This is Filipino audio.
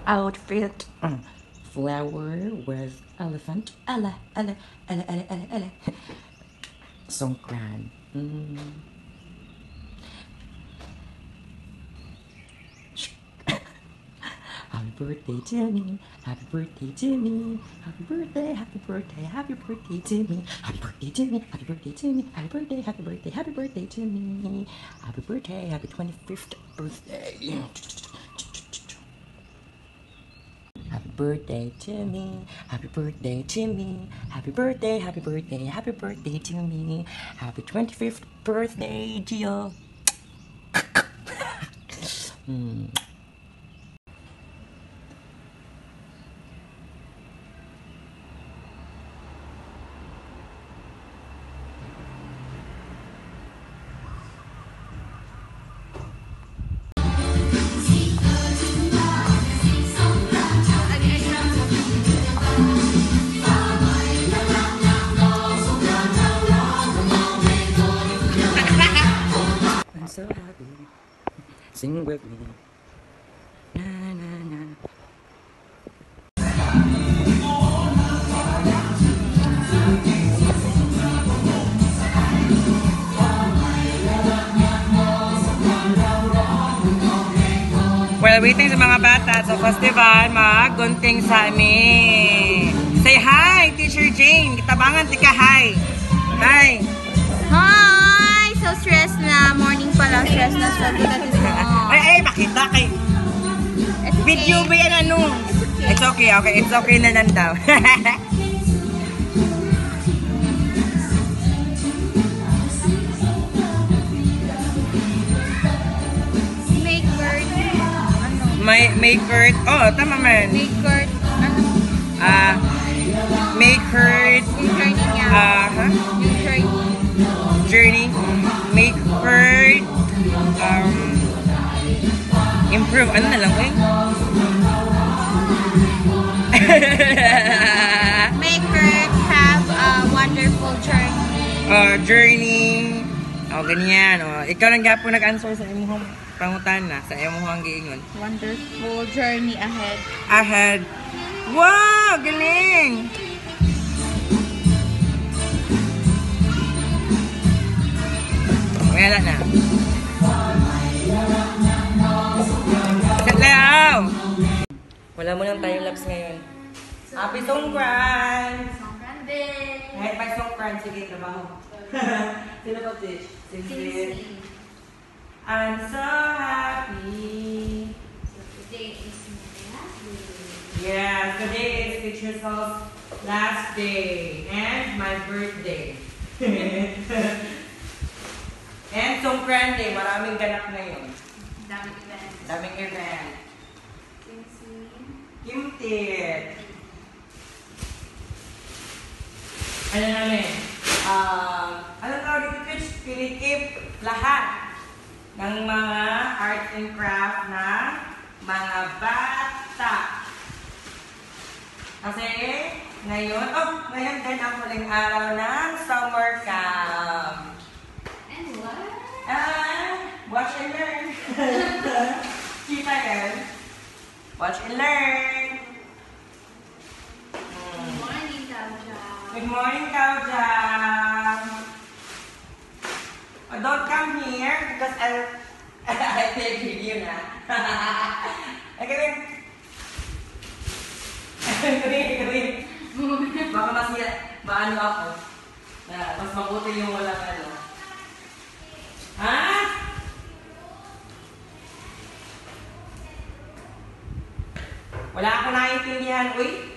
outfit. Flower with elephant. Ella, Ella, Ella, Ella, Ella, Ella. Songkran. Happy birthday to me. Happy birthday to me. Happy birthday, happy birthday, happy birthday to me. Happy birthday to me. Happy birthday to me. Happy birthday, happy birthday, happy birthday to me. Happy birthday, happy 25th birthday. Happy birthday to me. Happy birthday to me. Happy birthday, happy birthday, happy birthday to me. Happy 25th birthday, Gio. I'm so happy. Sing with me. Na na na. While waiting sa mga bata sa festival, mag-gunting sa amin. Say hi, Teacher Jane. Kitabangan, tika hi. Hi. Hi! So stressed na. Morning pa lang. Stress na. Ay, makita kay... Video ba yan ano? It's okay, okay. It's okay na lang daw. Make bird. Ano? Make hurt. Oh, tama man. Make bird. Ano? Make hurt. Yung journey niya. Yung journey. Journey. Make hurt. Improve. Ano na lang, eh? Make bird have a wonderful journey. Journey. Ganyan. Ikaw lang po nag-answer sa imuhang pangutan na. Sa imuhang giingon. Wonderful journey ahead. Ahead. Wow! Galing! Wala na. Set layaw! Wala mo lang tayong laps ngayon. Happy Songkran! Songkran din! Kahit pa Songkran, sige, trabaho. Sino ba, Tish? Sige. I'm so happy. So today is my last day. Yeah, today is Teacher's House last day and my birthday. And Songkran Day, maraming ganap ngayon. Daming events. Daming event. Kimsi. Kimtit. Ano namin? Ano tawag dito, Twitch? Pinikip lahat ng mga art and craft na mga bata. Kasi ngayon din ang huling araw ng summer camp. And what? Watch and learn. Kita yan. Watch and learn. Good morning, Kauja. Good morning, Kauja. Don't come here because I take video na. Okay, gawin. Baka maano ako. Mas mabuti yung walang ano. Ha? Wala ako naiintindihan, uy.